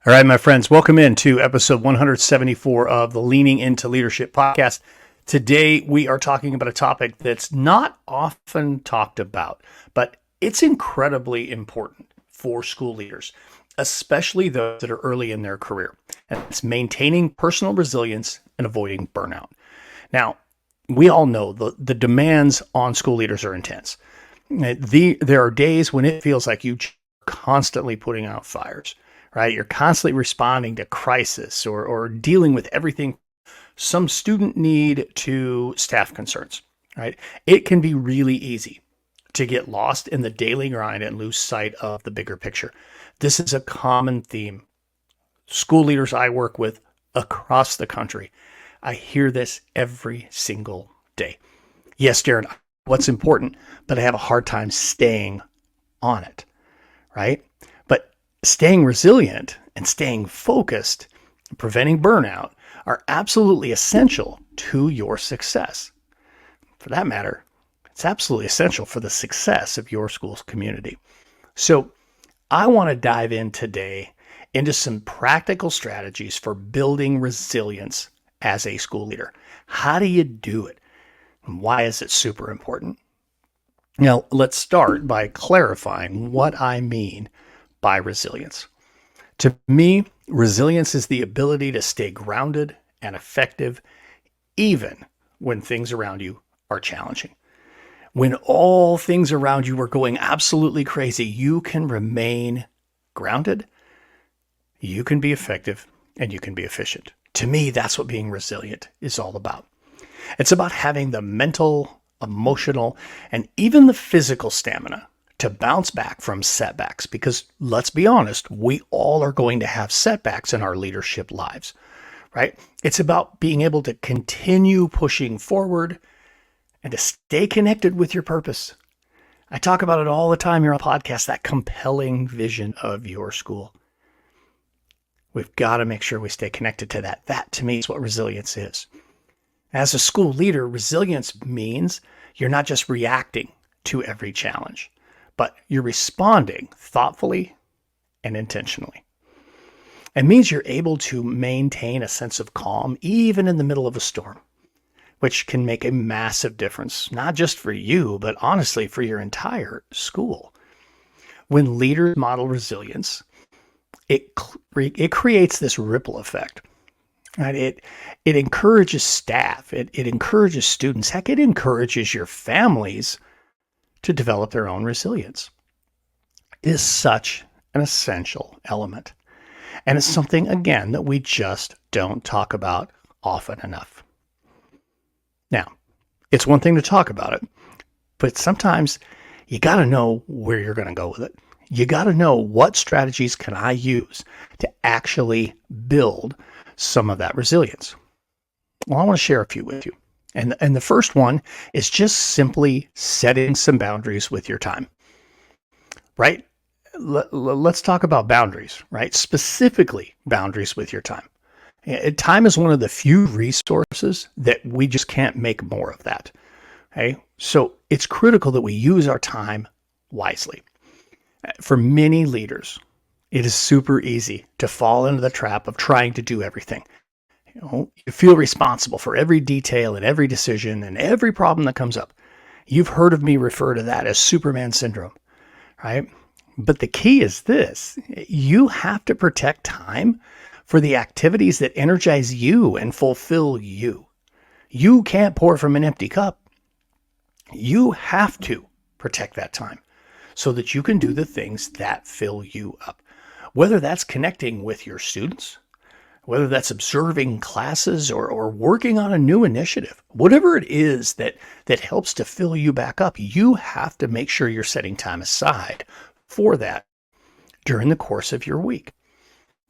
All right, my friends, welcome into episode 174 of the Leaning Into Leadership podcast. Today, we are talking about a topic that's not often talked about, but it's incredibly important for school leaders, especially those that are early in their career. And it's maintaining personal resilience and avoiding burnout. Now, we all know the demands on school leaders are intense. There are days when it feels like you constantly putting out fires, right? You're constantly responding to crisis or dealing with everything, some student need to staff concerns, right? It can be really easy to get lost in the daily grind and lose sight of the bigger picture. This is a common theme. School leaders I work with across the country, I hear this every single day. Yes, Darren, what's important, but I have a hard time staying on it, right? But staying resilient and staying focused, preventing burnout are absolutely essential to your success. For that matter, it's absolutely essential for the success of your school's community. So I want to dive in today into some practical strategies for building resilience as a school leader. How do you do it? And why is it super important? Now, let's start by clarifying what I mean by resilience. To me, resilience is the ability to stay grounded and effective even when things around you are challenging. When all things around you are going absolutely crazy, you can remain grounded, you can be effective, and you can be efficient. To me, that's what being resilient is all about. It's about having the mental, emotional, and even the physical stamina to bounce back from setbacks. Because let's be honest, we all are going to have setbacks in our leadership lives, right? It's about being able to continue pushing forward and to stay connected with your purpose. I talk about it all the time here on the podcast, that compelling vision of your school. We've got to make sure we stay connected to that. That, to me, is what resilience is. As a school leader, resilience means you're not just reacting to every challenge, but you're responding thoughtfully and intentionally. It means you're able to maintain a sense of calm even in the middle of a storm, which can make a massive difference, not just for you, but honestly for your entire school. When leaders model resilience, it creates this ripple effect. Right? It encourages staff. It encourages students. Heck, it encourages your families to develop their own resilience. It is such an essential element. And it's something, again, that we just don't talk about often enough. Now, it's one thing to talk about it, but sometimes you got to know where you're going to go with it. You got to know what strategies can I use to actually build some of that resilience. Well, I want to share a few with you. And the first one is just simply setting some boundaries with your time, right? Let's talk about boundaries, right? Specifically boundaries with your time. Time is one of the few resources that we just can't make more of that. Okay. So it's critical that we use our time wisely. For many leaders, it is super easy to fall into the trap of trying to do everything. You feel responsible for every detail and every decision and every problem that comes up. You've heard of me refer to that as Superman syndrome, right? But the key is this: you have to protect time for the activities that energize you and fulfill you. You can't pour from an empty cup. You have to protect that time so that you can do the things that fill you up. Whether that's connecting with your students, whether that's observing classes or working on a new initiative, whatever it is that helps to fill you back up, you have to make sure you're setting time aside for that during the course of your week.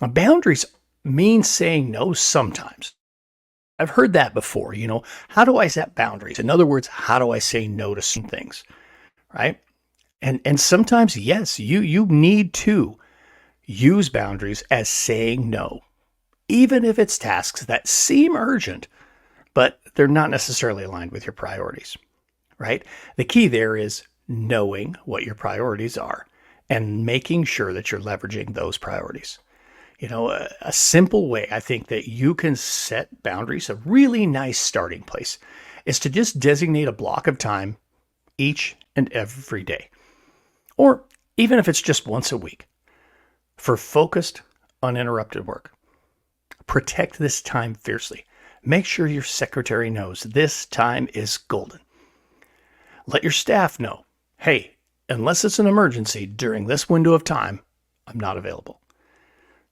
Now, boundaries mean saying no sometimes. I've heard that before. How do I set boundaries? In other words, how do I say no to some things, right? And sometimes, yes, you need to use boundaries as saying no, even if it's tasks that seem urgent, but they're not necessarily aligned with your priorities, right? The key there is knowing what your priorities are and making sure that you're leveraging those priorities. A simple way I think that you can set boundaries, a really nice starting place, is to just designate a block of time each and every day, or even if it's just once a week, for focused, uninterrupted work. Protect this time fiercely. Make sure your secretary knows this time is golden. Let your staff know, hey, unless it's an emergency during this window of time, I'm not available.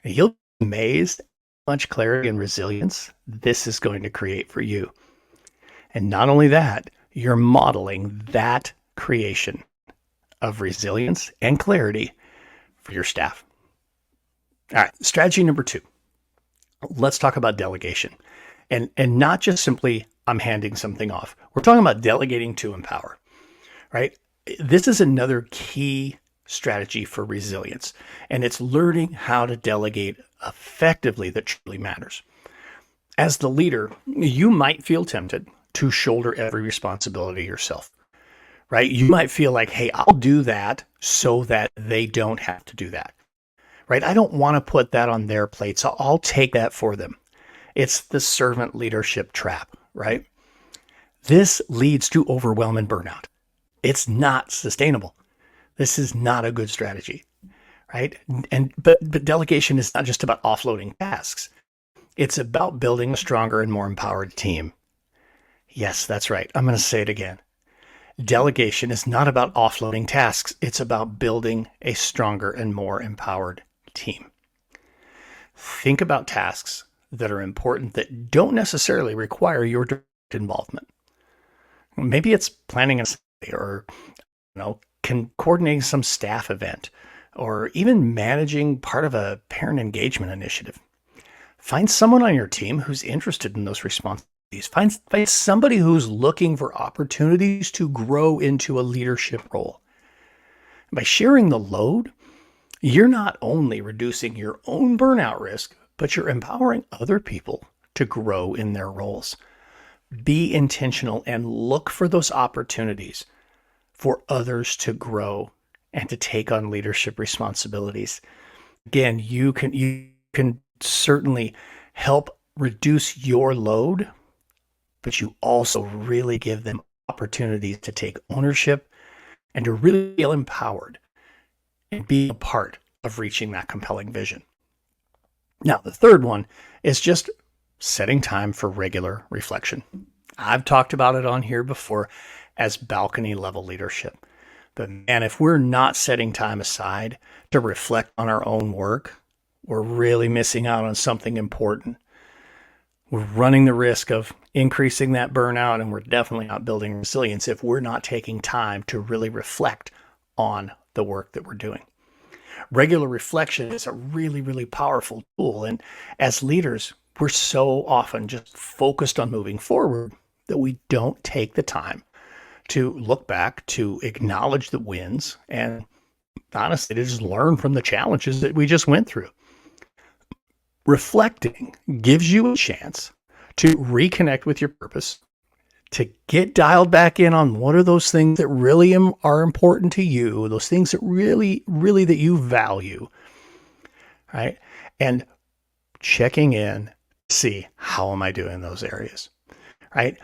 And you'll be amazed how much clarity and resilience this is going to create for you. And not only that, you're modeling that creation of resilience and clarity for your staff. All right, strategy number 2. Let's talk about delegation. And not just simply, I'm handing something off. We're talking about delegating to empower, right? This is another key strategy for resilience, and it's learning how to delegate effectively that truly matters. As the leader, you might feel tempted to shoulder every responsibility yourself, right? You might feel like, hey, I'll do that so that they don't have to do that, right? I don't want to put that on their plate, so I'll take that for them. It's the servant leadership trap, right? This leads to overwhelm and burnout. It's not sustainable. This is not a good strategy, right? But delegation is not just about offloading tasks. It's about building a stronger and more empowered team. Yes, that's right. I'm going to say it again. Delegation is not about offloading tasks. It's about building a stronger and more empowered team. Think about tasks that are important that don't necessarily require your direct involvement. Maybe it's planning a study, or coordinating some staff event, or even managing part of a parent engagement initiative. Find someone on your team who's interested in those responsibilities. Find somebody who's looking for opportunities to grow into a leadership role. By sharing the load, you're not only reducing your own burnout risk, but you're empowering other people to grow in their roles. Be intentional and look for those opportunities for others to grow and to take on leadership responsibilities. Again, you can certainly help reduce your load, but you also really give them opportunities to take ownership and to really feel empowered and be a part of reaching that compelling vision. Now, the third one is just setting time for regular reflection. I've talked about it on here before as balcony level leadership. But man, if we're not setting time aside to reflect on our own work, we're really missing out on something important. We're running the risk of increasing that burnout, and we're definitely not building resilience if we're not taking time to really reflect on the work that we're doing. Regular reflection is a really, really powerful tool. And as leaders, we're so often just focused on moving forward that we don't take the time to look back, to acknowledge the wins, and honestly, to just learn from the challenges that we just went through. Reflecting gives you a chance to reconnect with your purpose, to get dialed back in on what are those things that really are important to you, those things that really, really that you value, right? And checking in, see how am I doing in those areas, right?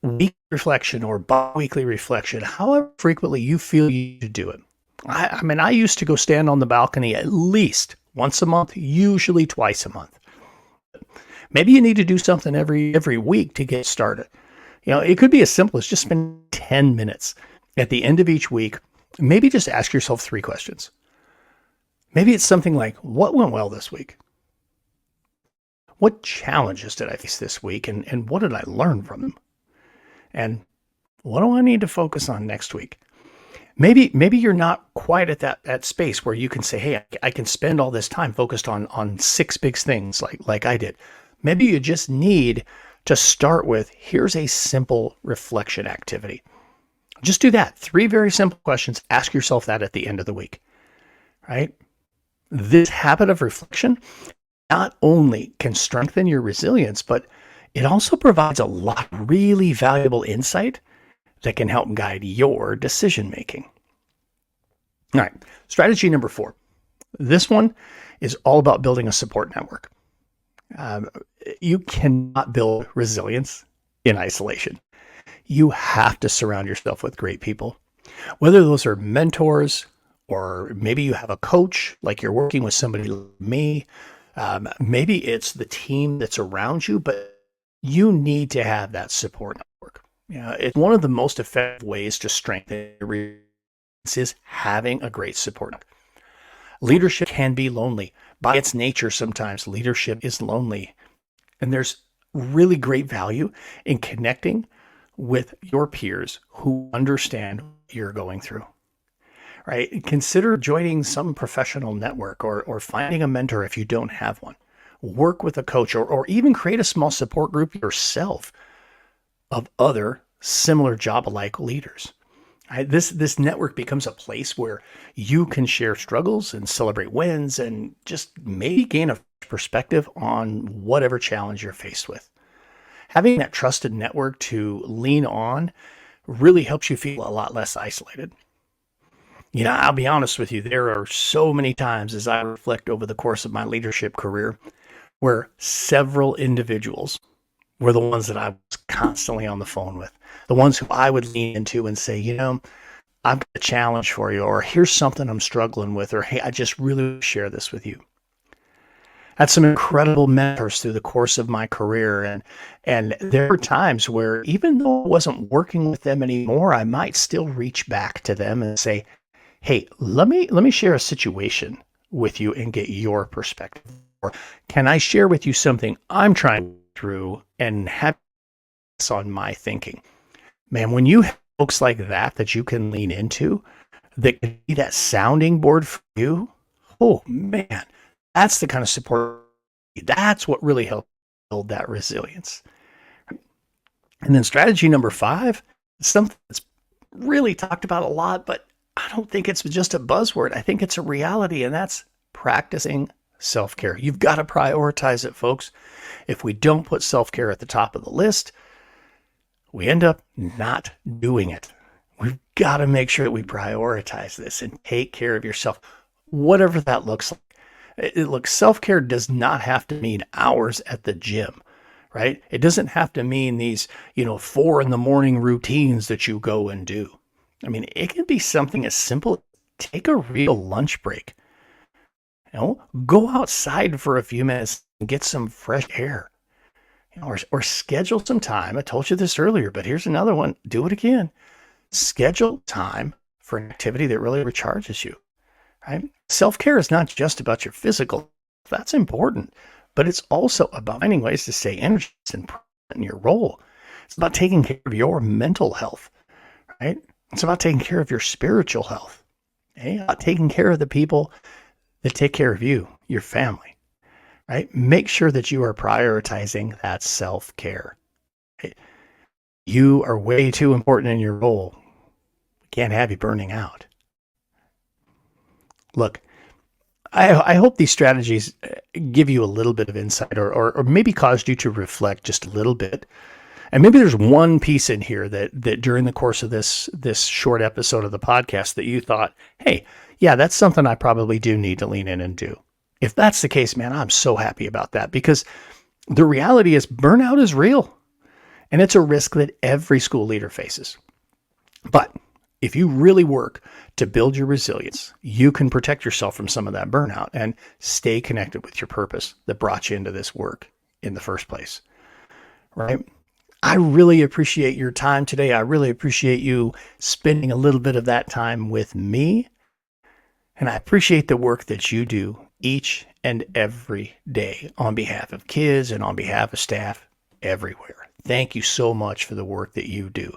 Weekly reflection or bi-weekly reflection, however frequently you feel you should do it. I used to go stand on the balcony at least once a month, usually twice a month. Maybe you need to do something every week to get started. It could be as simple as just spend 10 minutes at the end of each week. Maybe just ask yourself 3 questions. Maybe it's something like, what went well this week? What challenges did I face this week? And what did I learn from them? And what do I need to focus on next week? Maybe you're not quite at that space where you can say, hey, I can spend all this time focused on 6 big things like I did. Maybe you just need to start with, here's a simple reflection activity. Just do that. 3 very simple questions. Ask yourself that at the end of the week, right? This habit of reflection not only can strengthen your resilience, but it also provides a lot of really valuable insight that can help guide your decision making. All right, strategy number 4. This one is all about building a support network. Um, you cannot build resilience in isolation. You have to surround yourself with great people, whether those are mentors or maybe you have a coach, like you're working with somebody like me. Maybe it's the team that's around you, but you need to have that support network. It's one of the most effective ways to strengthen your resilience is having a great support network. Leadership can be lonely. By its nature, sometimes leadership is lonely. And there's really great value in connecting with your peers who understand what you're going through, right? Consider joining some professional network or finding a mentor if you don't have one. Work with a coach or even create a small support group yourself of other similar job-alike leaders. Right? This network becomes a place where you can share struggles and celebrate wins and just maybe gain a perspective on whatever challenge you're faced with. Having that trusted network to lean on really helps you feel a lot less isolated. I'll be honest with you, there are so many times as I reflect over the course of my leadership career where several individuals were the ones that I was constantly on the phone with, the ones who I would lean into and say, I've got a challenge for you, or here's something I'm struggling with, or hey, I just really share this with you. I had some incredible mentors through the course of my career, and there were times where even though I wasn't working with them anymore, I might still reach back to them and say, hey, let me share a situation with you and get your perspective. Or can I share with you something I'm trying through and have this on my thinking? Man, when you have folks like that you can lean into, that can be that sounding board for you, oh man, that's the kind of support. That's what really helps build that resilience. And then strategy number 5, something that's really talked about a lot, but I don't think it's just a buzzword. I think it's a reality, and that's practicing self-care. You've got to prioritize it, folks. If we don't put self-care at the top of the list, we end up not doing it. We've got to make sure that we prioritize this and take care of yourself, whatever that looks like. Self-care does not have to mean hours at the gym, right? It doesn't have to mean these, 4 a.m. routines that you go and do. I mean, it can be something as simple as take a real lunch break. Go outside for a few minutes and get some fresh air. Or schedule some time. I told you this earlier, but here's another one. Do it again. Schedule time for an activity that really recharges you. Right? Self-care is not just about your physical. That's important, but it's also about finding ways to stay energized and present in your role. It's about taking care of your mental health, right? It's about taking care of your spiritual health. Okay? About taking care of the people that take care of you, your family, right? Make sure that you are prioritizing that self-care. Right? You are way too important in your role. We can't have you burning out. Look, I hope these strategies give you a little bit of insight or maybe caused you to reflect just a little bit. And maybe there's one piece in here that during the course of this short episode of the podcast that you thought, hey, yeah, that's something I probably do need to lean in and do. If that's the case, man, I'm so happy about that, because the reality is burnout is real and it's a risk that every school leader faces. But if you really work to build your resilience, you can protect yourself from some of that burnout and stay connected with your purpose that brought you into this work in the first place, right? I really appreciate your time today. I really appreciate you spending a little bit of that time with me. And I appreciate the work that you do each and every day on behalf of kids and on behalf of staff everywhere. Thank you so much for the work that you do.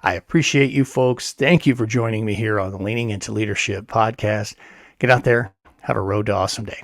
I appreciate you folks. Thank you for joining me here on the Leaning Into Leadership podcast. Get out there, have a road to awesome day.